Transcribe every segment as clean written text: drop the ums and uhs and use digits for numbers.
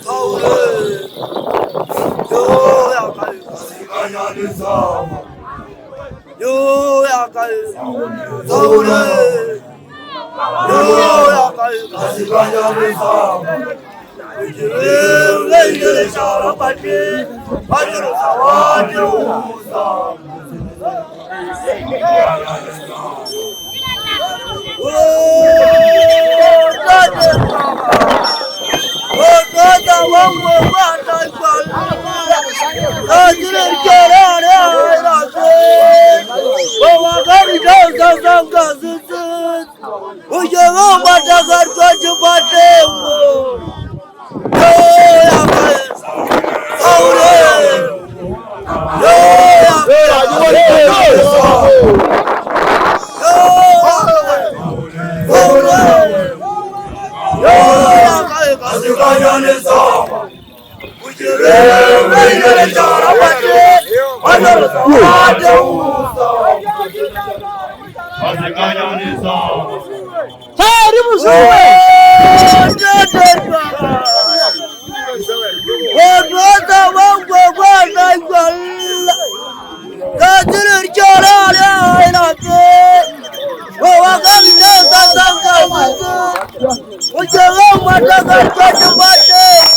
서울은 요약할 서울은 요약할 가시관여에서 요즘은 너희들의 사랑받기 만들어 사와줘 어떠다 왕고가 달걸 너희들은 결혼해 이라세 와와가리 저사상 가스스 우정어 바다갈 거지 바대고 요약할 서울에 요약할 가시관여에서 우주를 너희들의 사랑받기 만들어서 와줘 가시관여에서 자, 여러분 수고해! 어쩌다 왕고가 날걸 너희들은 결혼해 이라세 와와가리 저사상 가스스 우정어 바다갈 거지 바대고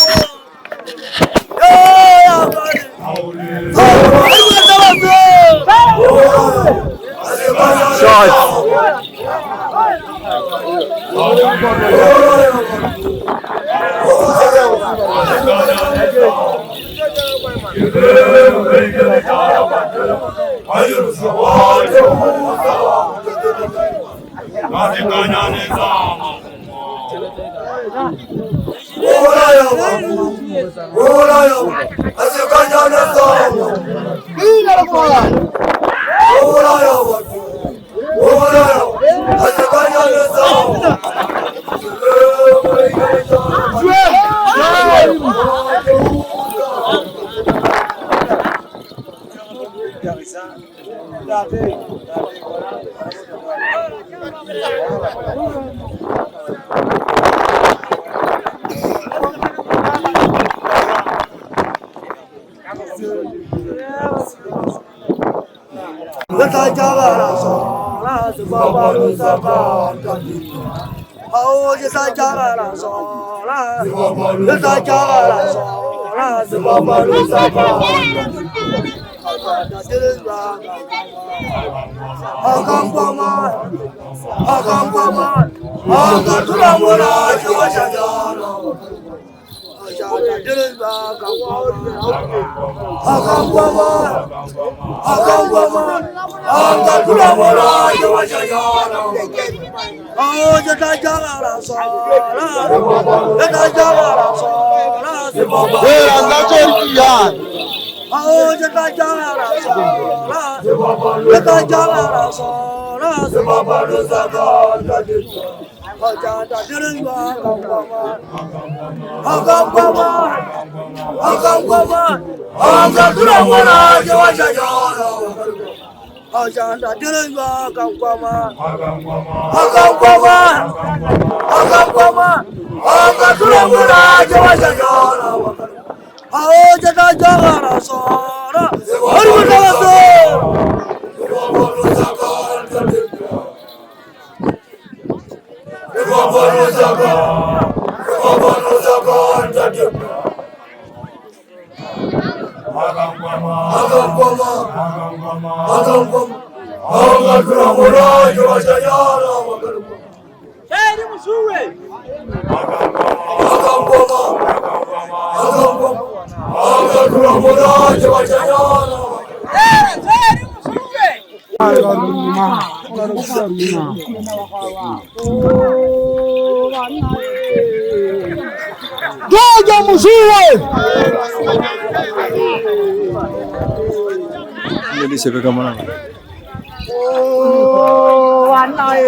Doja Musuwe! Jadi siapa kamu nang? Oh, anai.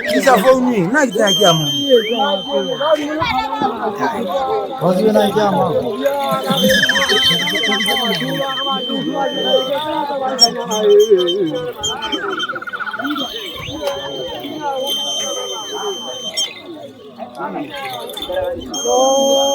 Kisha phone na kitakia mu. Wazi na kama. Oh,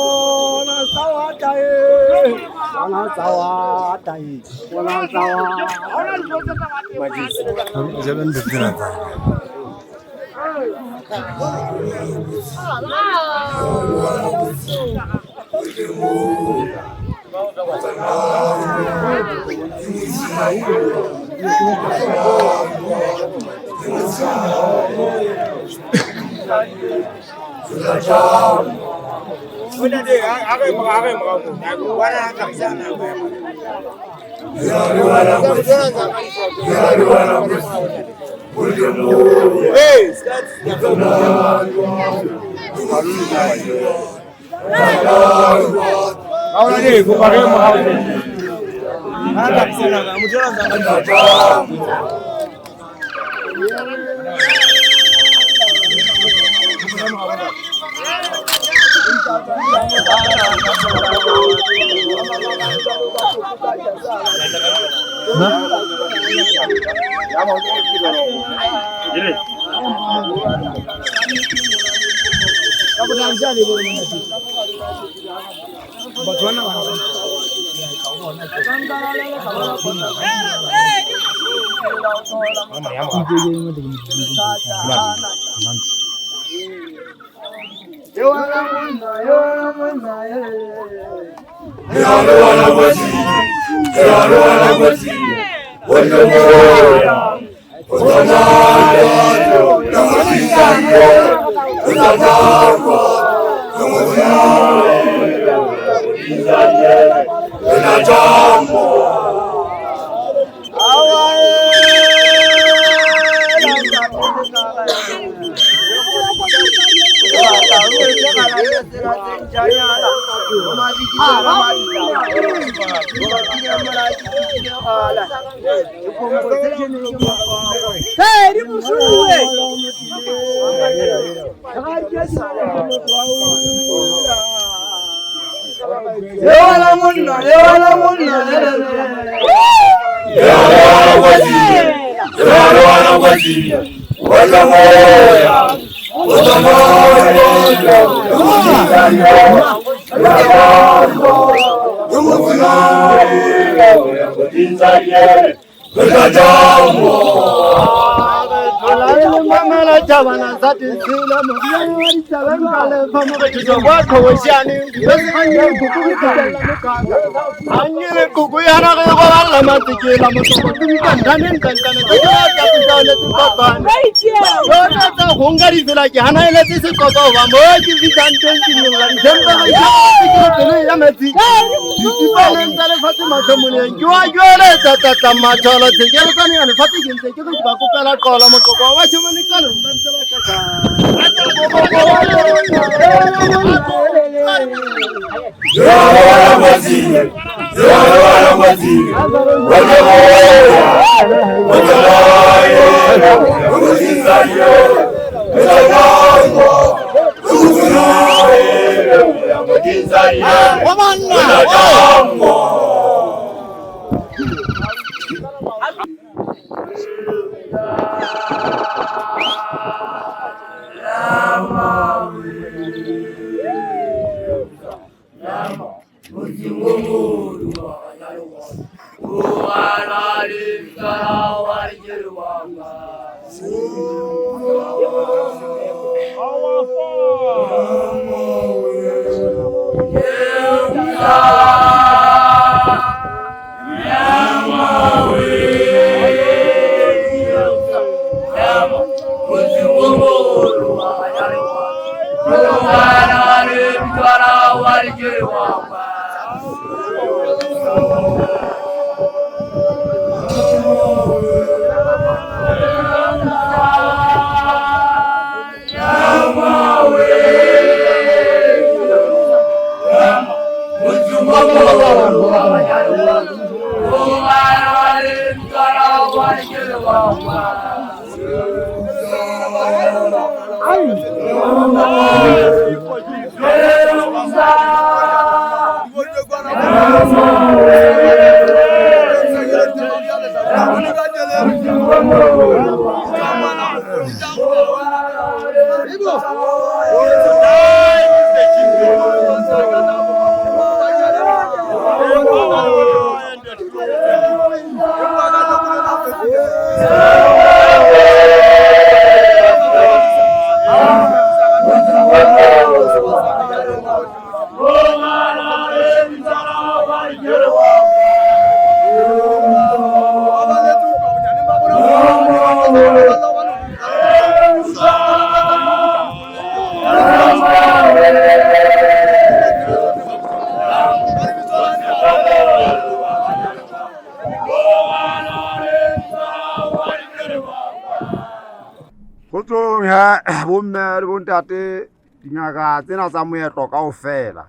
Kgotsong ha bomme le bontate dingaka tsena tsa moetlo kaofela.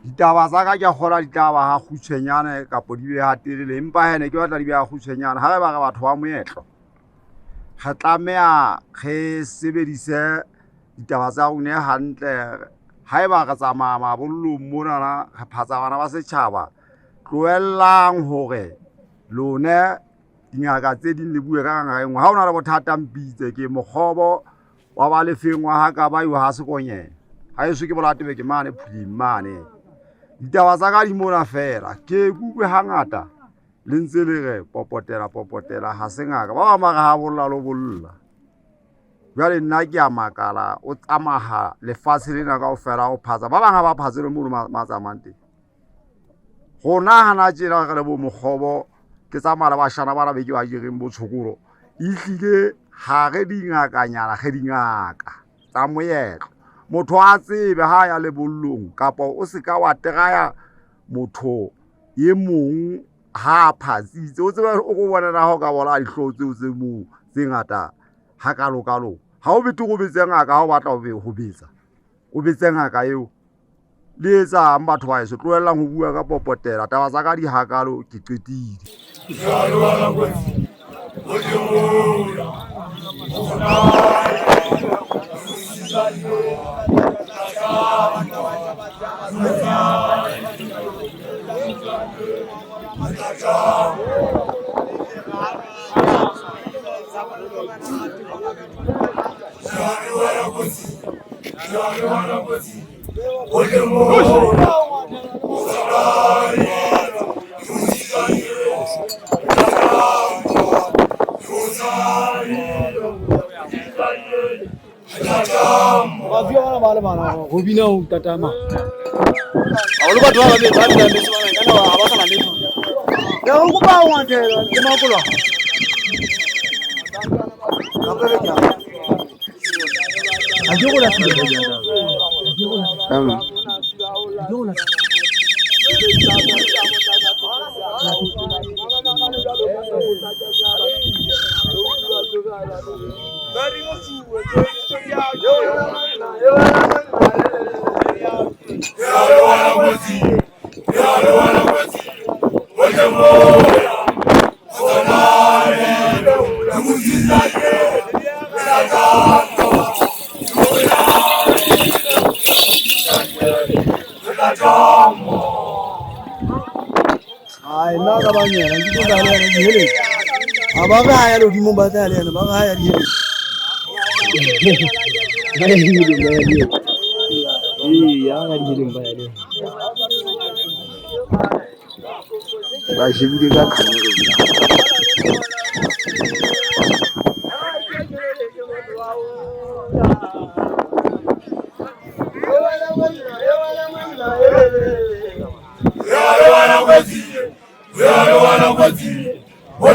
Ditaba tsa ka ke kgola di tla ba ha kgutshwenyane kapo di be ha telele, empa hene ke batla di be ha kgutshwenyane. Ha re ba re batho ba moetlo re tlameha re sebedise ditaba tsa rona hantle. Haeba re tsamaya mabollong monana re phatsa bana ba setjhaba, tlohellang hore lone dingaka tse ding le bue ka ngaka enngwe. Ha o na le bothata mpitse ke mokgobo wa ba lefeng wa ha ka ba yo ha sekonyena ha eso ke bolatebe ke mane phuleng mane. Ditaba tsa ka di mona fela ke kutlwe hangata le ntse le re popotela ha se ngaka ba mara ha bolla lo bolla. Jwale nna ke a makala o tsamaha lefatshe lena kaofela o phatsa ba bang ha ba phatse le mono matsamang teng. Gona hana tjena re le bo mokgobo ke tsamaya le bashana ba be ke ba jereng bo tshokolo ehlile ha re dingakanyana ge dingaka tsa moetlo. Motho a tsebe ha ya lebollong kapa o se ka wa teraya motho ye mong ha phatsitse o tsebe o go bonela ho ka bola dihloho tseo tse moo tse ngata ha kalo ha o bete go betse ngaka ha o batla ho betsa o betse ngaka eo le etsang batho ba eso tlohellang ho bua ka popotela. Taba tsa ka di hakalo ke qetile. Robina o tatama. Awolo batho ba be ba nna metsi bana kana ba ba sana letho. Ya o ba wa ntela ke makolo. Ajogola tsile janda. Ajogola. Ai na ka banyana ke tla le yana dihele. Aba ga ya lo di mo ba tla le yana ba ga ya dihele. Ba ya dihele ba ya dihele. Ya ga dihele ba ya dihele. Ba shebile ka khamera. Go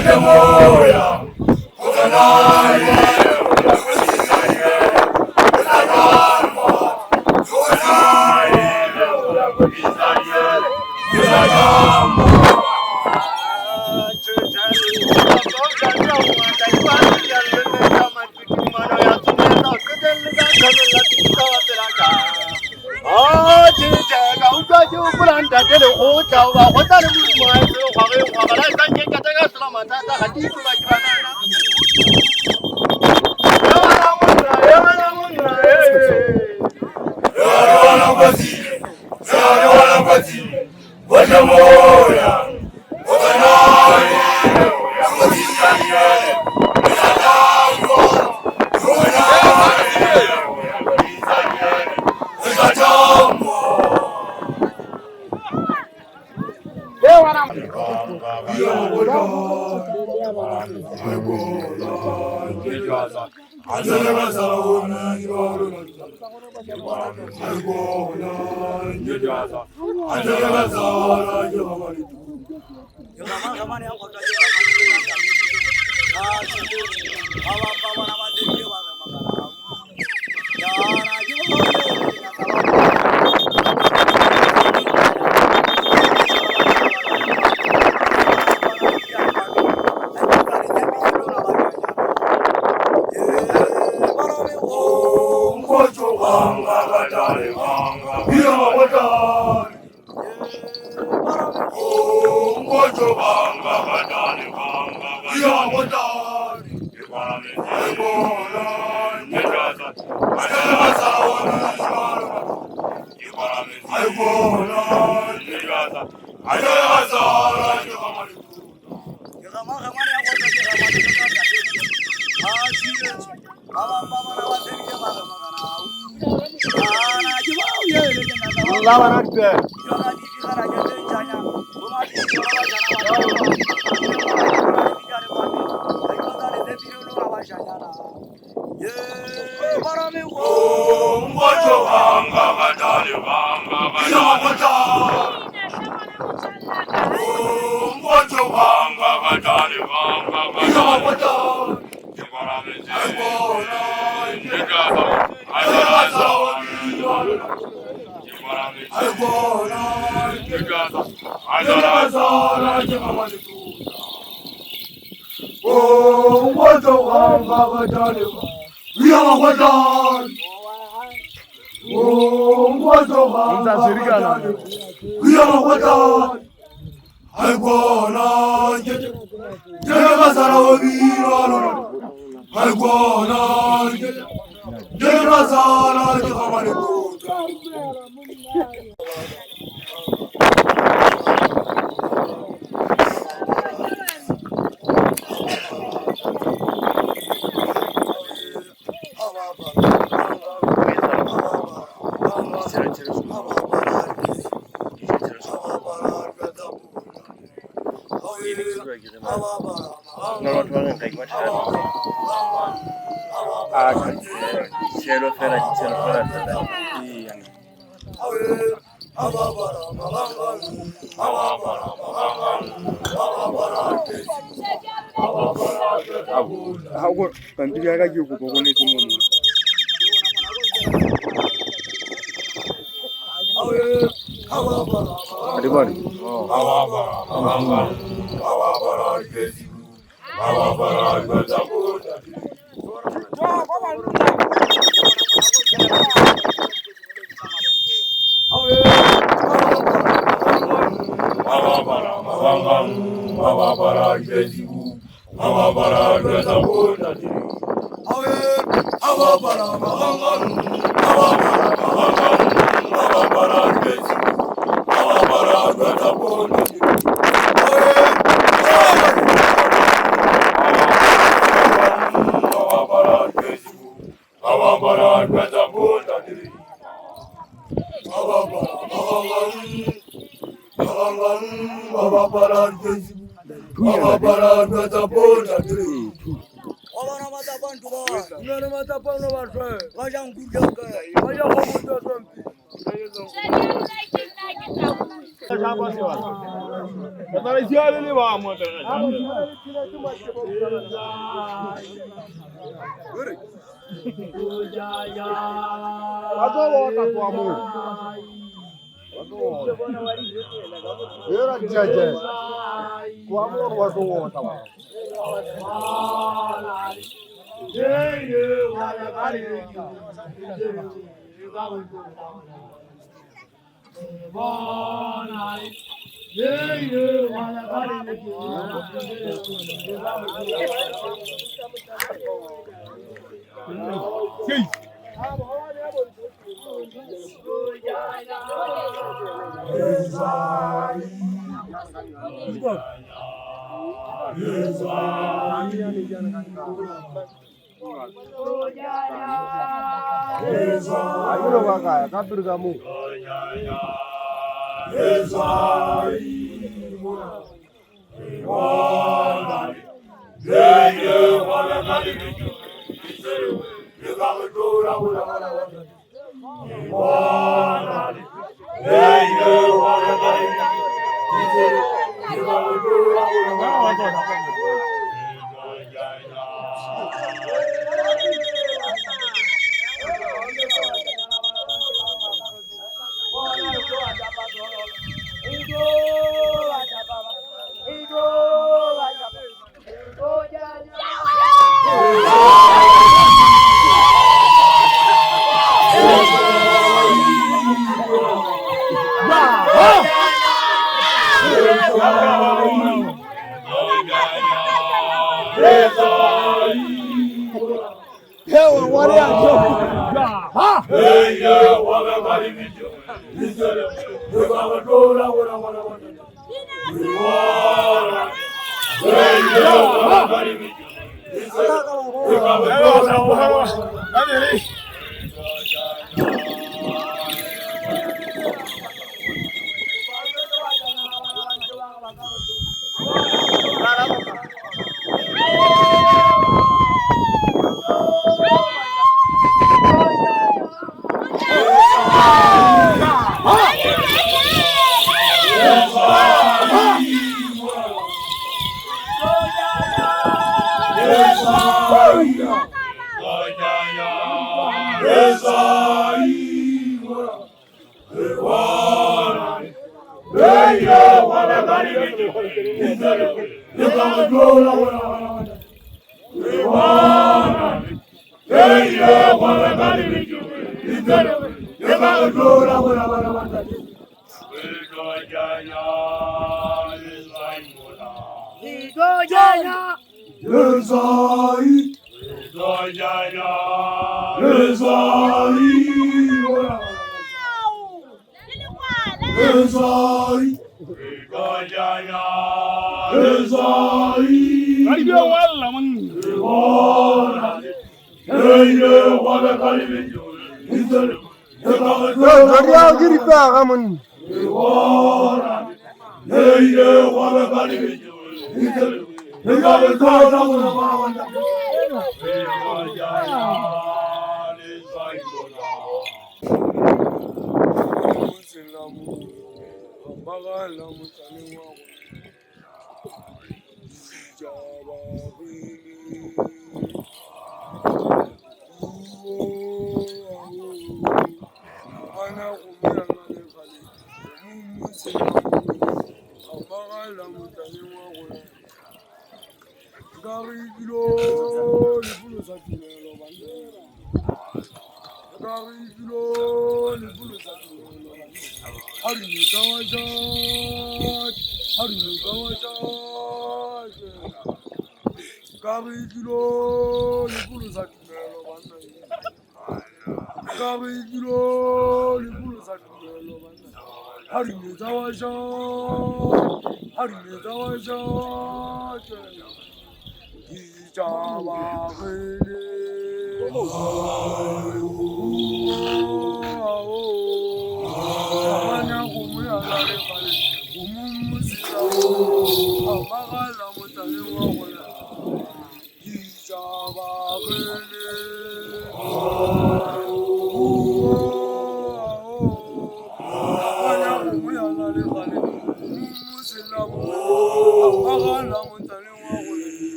Ayo kakak, kabur kamu.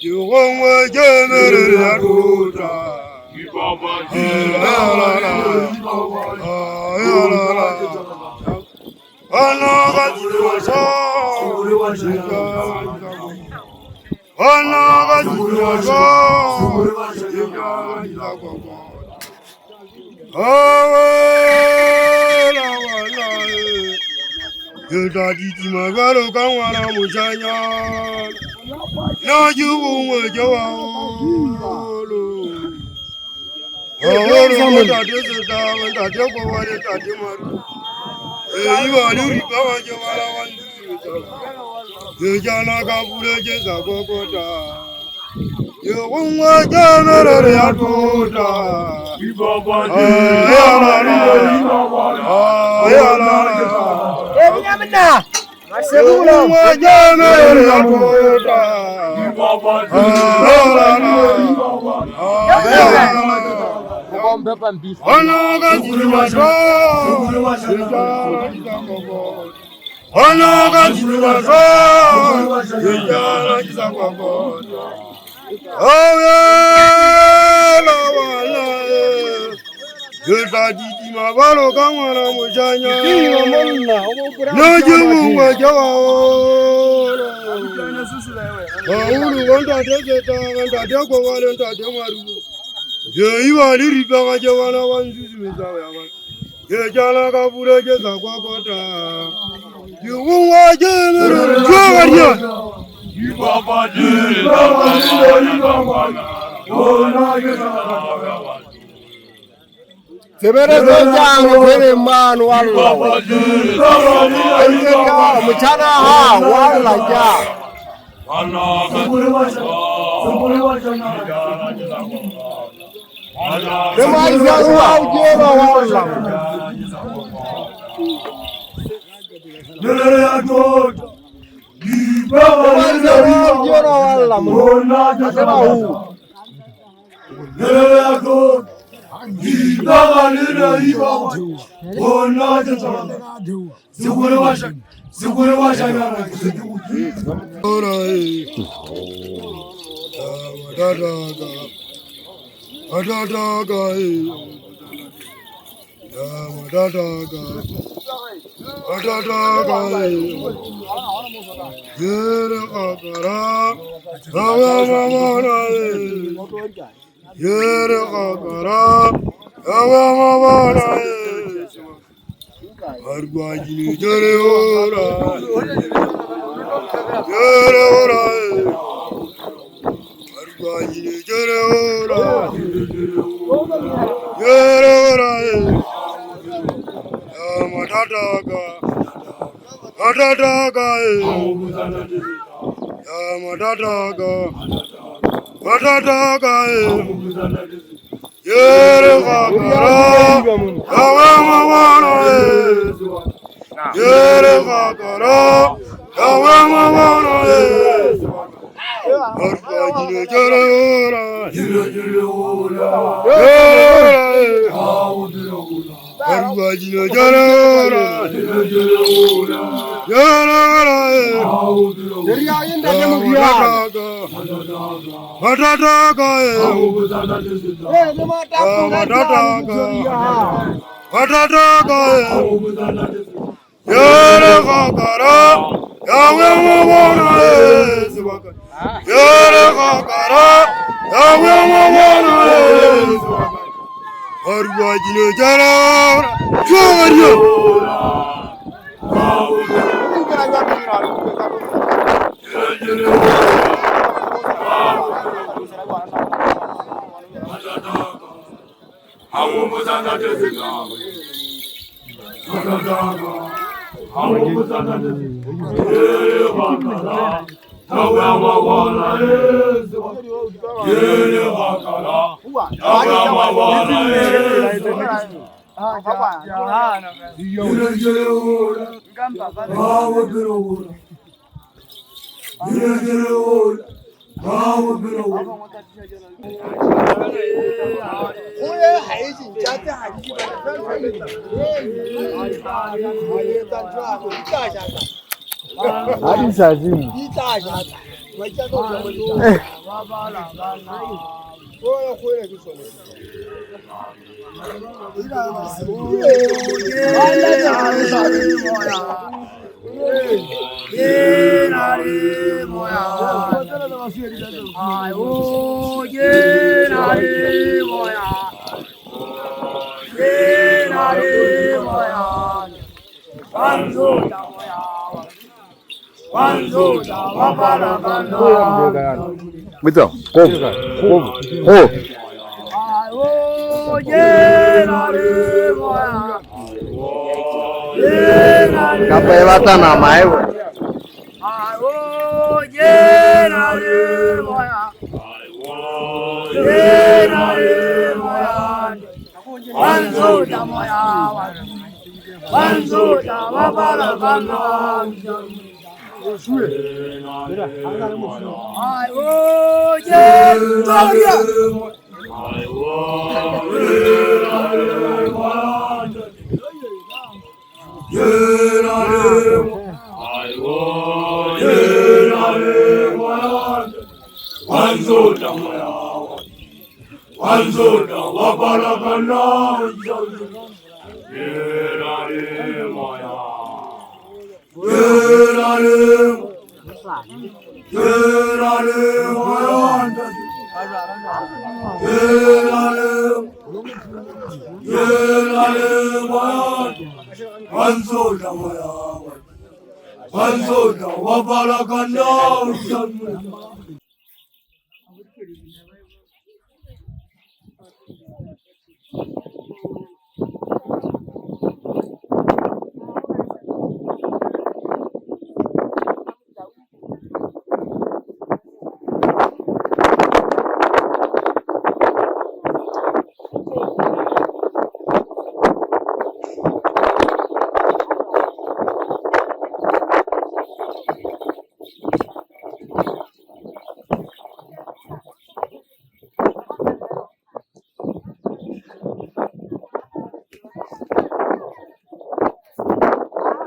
Jehova Jemere Yakuta. Yudaditi magaro kawara musanya na jubu jawalo oro mata deseta mata deko wale tatimaru iwa luri kawa jawala wanzu jana kabure jeza kokota yunwa jamere yatuta Ebinyamina. Masebula. Jamere yatuta. Onaga jiruwaso. Onaga jiruwaso. Yejana jisakwako. Oh yeah, la wala. Yudaditi magaro kawara musanya. No jubu wajawala. Ulu wanda deseta wanda deko wale wanda demaru. Ye iwa liri banga jawana wanzuzu mezawe awan. Ye jana kabure jeza kwa kota. Yuwu wajemere jawariya. Baba jere baba jere baba ona yesa sebere zonjang tere man walla baba jere baba jere mchana ha walla ja ana sabure wachana dema jawa jero walla dere atot Baba jero walla mona jasahu Lego Baba lera iba mona jasahu Segure washa yana ora adadaga Yere kakara, awa mamana Yere kakara, awa mamana Arguajini jere ora, jere ora Arguajini jere ora, jere ora Matataga Matataga Matataga Yere kakara Awa mamana Yere kakara Awa mamana Arguajini jere ora Arguajini jere ora Hadi sazi. Betul. Kapai bata nama itu.